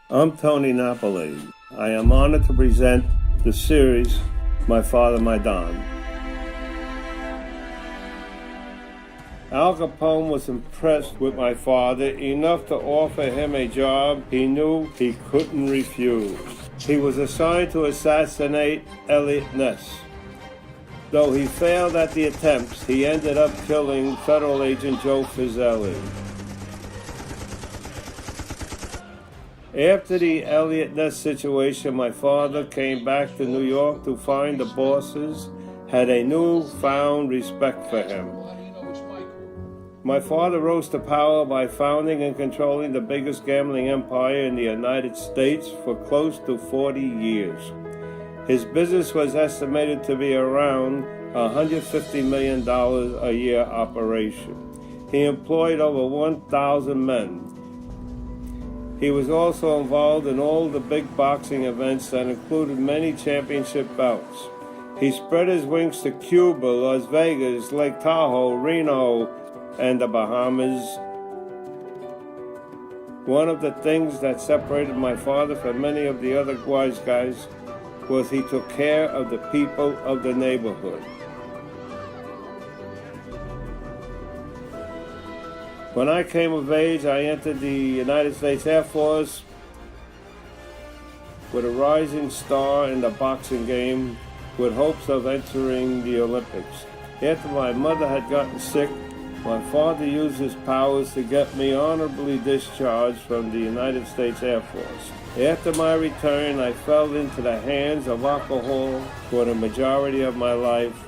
I'm Tony Napoli. I am honored to present the series, My Father, My Don. Al Capone was impressed with my father enough to offer him a job he knew he couldn't refuse. He was assigned to assassinate Eliot Ness. Though he failed at the attempts, he ended up killing federal agent Joe Fizzelli. After the Eliot Ness situation, my father came back to New York to find the bosses had a newfound respect for him. My father rose to power by founding and controlling the biggest gambling empire in the United States for close to 40 years. His business was estimated to be around $150 million a year operation. He employed over 1,000 men. He was also involved in all the big boxing events that included many championship bouts. He spread his wings to Cuba, Las Vegas, Lake Tahoe, Reno, and the Bahamas. One of the things that separated my father from many of the other wise guys was he took care of the people of the neighborhood. When I came of age, I entered the United States Air Force with a rising star in the boxing game with hopes of entering the Olympics. After my mother had gotten sick, my father used his powers to get me honorably discharged from the United States Air Force. After my return, I fell into the hands of alcohol for the majority of my life.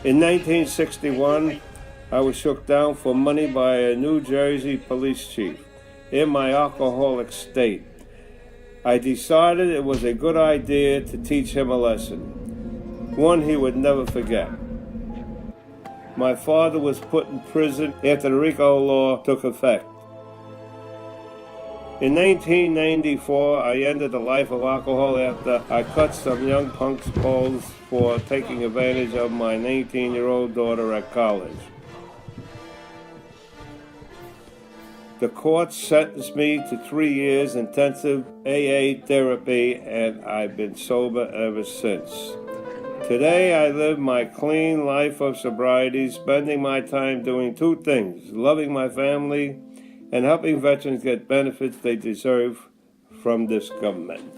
In 1961, I was shook down for money by a New Jersey police chief in my alcoholic state. I decided it was a good idea to teach him a lesson, one he would never forget. My father was put in prison after the RICO law took effect. In 1994, I ended a life of alcohol after I cut some young punk's balls for taking advantage of my 19-year-old daughter at college. The court sentenced me to 3 years intensive AA therapy, and I've been sober ever since. Today, I live my clean life of sobriety, spending my time doing two things: loving my family and helping veterans get benefits they deserve from this government.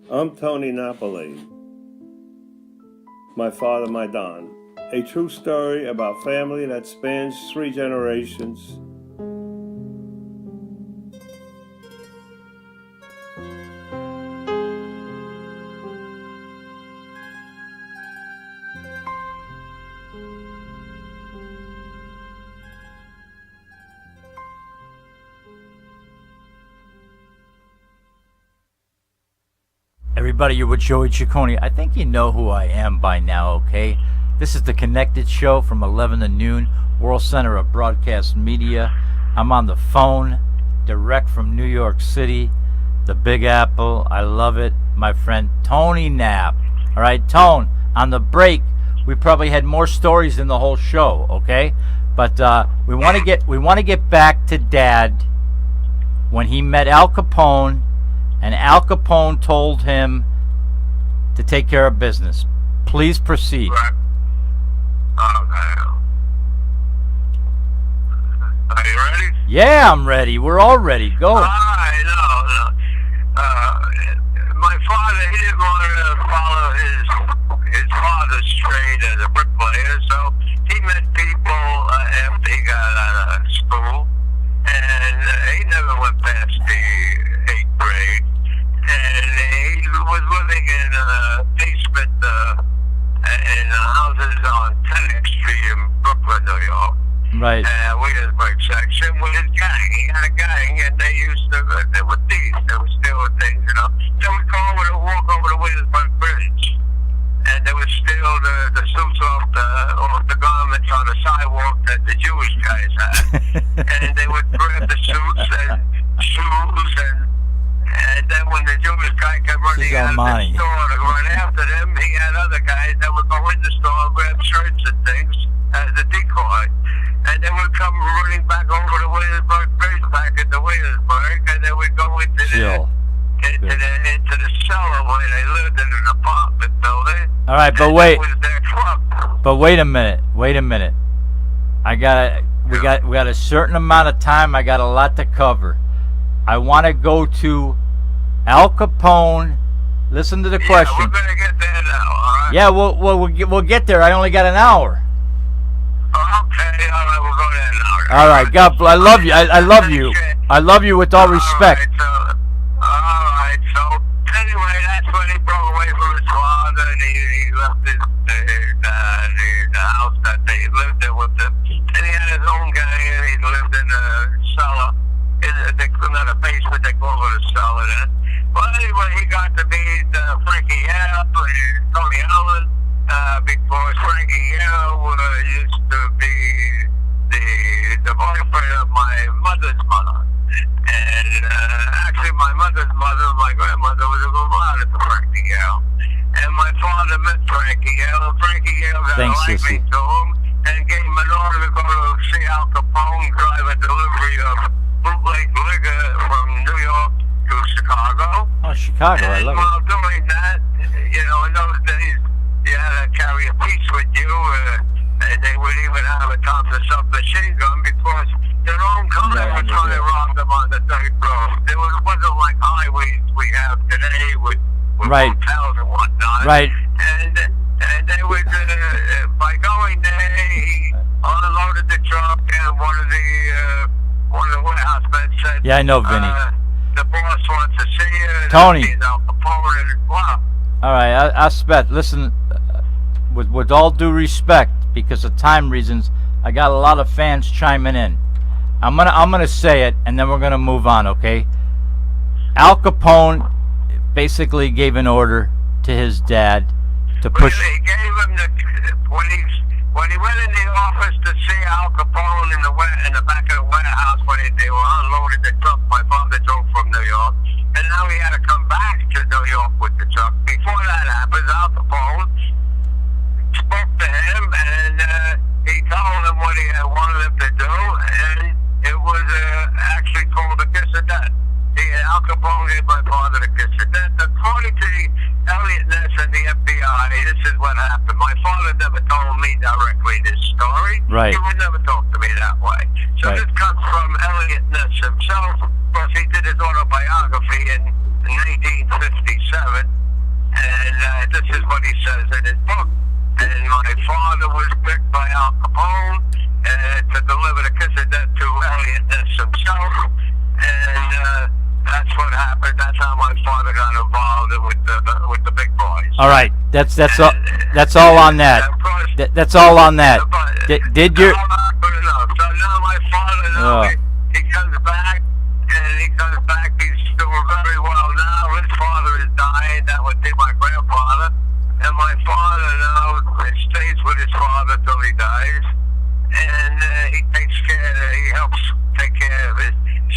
I'm Tony Napoli. My Father, My Don. A true story about family that spans 3 generations. Everybody, you're with Joey Ciccone. I think you know who I am by now, okay? This is The Connected Show from 11 to noon, World Center of Broadcast Media. I'm on the phone, direct from New York City, the Big Apple. I love it. My friend Tony Nap. All right, Tone, on the break, we probably had more stories than the whole show, okay? But we want to get back to Dad when he met Al Capone. And Al Capone told him to take care of business. Please proceed. Right. Okay. Are you ready? Yeah, I'm ready. We're all ready. Go. No. My father, he didn't want to follow his father's trade as a bricklayer, so he met people after he got out of school, and he never went past the 8th grade. And he was living in a basement in houses on 10th Street in Brooklyn, New York. Right. We had a break section with his gang. He had a gang, and they used to, they were thieves. They were stealing things, you know. They would go over to walk over the Williamsburg Bridge, and they would steal the suits off the garments on the sidewalk that the Jewish guys had. And they would grab the suits and shoes and then when the Jewish guy came running out of the store to run after them, he had other guys that would go in the store and grab shirts and things as come running back over to Williamsburg Bridge, back into Williamsburg, and they would go into the cellar where they lived in an apartment building. All right, but and wait. That was their truck. But wait a minute. We got a certain amount of time. I got a lot to cover. I want to go to Al Capone. Listen to the question. We're gonna get there now. All right. Yeah, we'll get there. I only got an hour. Okay, all right, we'll go there now. All right, God, I love you. I love you. I love you with all respect. All right, so anyway, that's when he broke away from his father, and he left the house that they lived in with him. And he had his own gang, and he lived in a cellar. Not a basement, they call it a cellar then. But anyway, he got to meet Frankie Yale and Tony Allen, because Frankie Yale used to be the boyfriend of my mother's mother. And actually, my mother's mother, my grandmother, was a related to Frankie Yale. And my father met Frankie Yale, and Frankie Yale got a liking to him and gave him an order to go to see Al Capone drive a delivery of bootleg liquor from New York to Chicago. Oh, Chicago, I love it. And while doing that, in those days, you had to carry a piece with you, and they would even have a Thompson submachine gun because their own car would try to rob them on the third floor. It wasn't like highways we have today with hotels and whatnot. Right. And they would, by going there, he unloaded the truck, and one of the warehouse men said, "Yeah, I know, Vinny. The boss wants to see you." Tony. Wow. All right, I spent. Listen, with all due respect, because of time reasons, I got a lot of fans chiming in. I'm gonna say it, and then we're gonna move on, okay? Al Capone basically gave an order to his dad to push. He gave him when he went in the office to see Al Capone in the back of the warehouse when they were unloading the truck my father drove from New York, and now he had to come back to New York with the truck. Before that happens, Al Capone spoke to him, and he told him what he had wanted him to do, and it was actually called a kiss of death. Al Capone gave my father the kiss of death. According to Elliot Ness and the FBI, this is what happened. My father never told me directly this story. Right. He would never talk to me that way. So right. This comes from Elliot Ness himself, because he did his autobiography in 1957, and this is what he says in his book. And my father was picked by Al Capone to deliver the kiss of death to Elliot Ness himself, and that's what happened. That's how my father got involved with the big boys. All right, that's all. That's all on that. That's all on that. Did your? Good enough. So now my father, he comes back, and he's doing very well now. His father is dying. That would be my grandfather, and my father now stays with his father till he dies, and he helps take care of his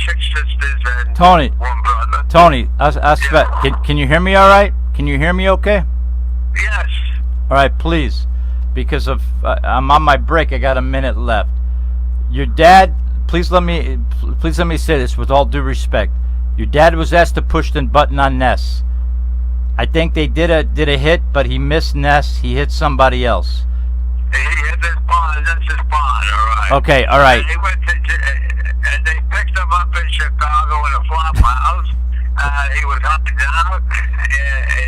6 sisters and 1 brother. Tony, can you hear me all right? Can you hear me okay? Yes. All right, please, because I'm on my break. I got a minute left. Your dad, please let me say this with all due respect. Your dad was asked to push the button on Ness. I think they did a hit, but he missed Ness. He hit somebody else. He hit his pawn. That's his pawn. All right. Okay. All right. And he went and they picked him up in Chicago in a flop house. He was up and down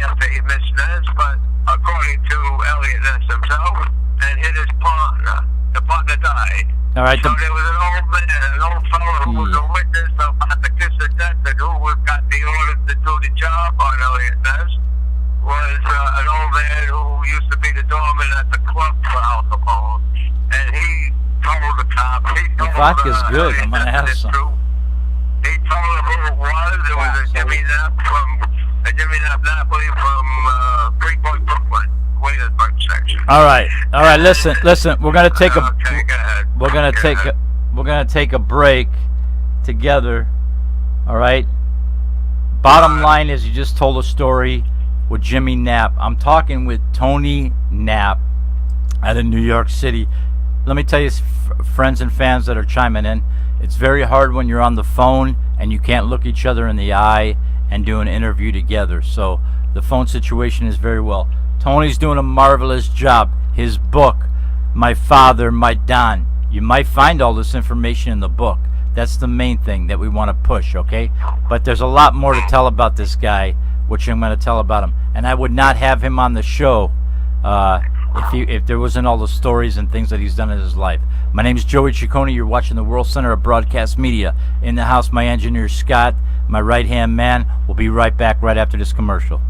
after he missed Ness, but according to Elliot Ness himself, and hit his partner. The partner died. All right. So there was an old man, an old fellow who was a witness about the kiss of death, and who got the order to do the job on Elliot Ness was an old man who used to be the doorman at the club for Al Capone, and he told the cops. The vodka's good. I'm gonna have some. He told him who it was. It was a Jimmy Nap Napoli from Freeport, Brooklyn, Williamsburg section. All right. Listen. We're gonna take a. Okay, go ahead. We're gonna take a break together. All right. Bottom line is, you just told a story with Jimmy Nap. I'm talking with Tony Nap out of New York City. let me tell you, friends and fans that are chiming in, it's very hard when you're on the phone and you can't look each other in the eye and do an interview together. So the phone situation is very well. Tony's doing a marvelous job. His book, My Father, My Don. You might find all this information in the book. That's the main thing that we want to push, okay? But there's a lot more to tell about this guy, which I'm going to tell about him. And I would not have him on the show if there wasn't all the stories and things that he's done in his life. My name is Joey Ciccone. You're watching the World Center of Broadcast Media. In the house, my engineer, Scott, my right-hand man. We'll be right back right after this commercial.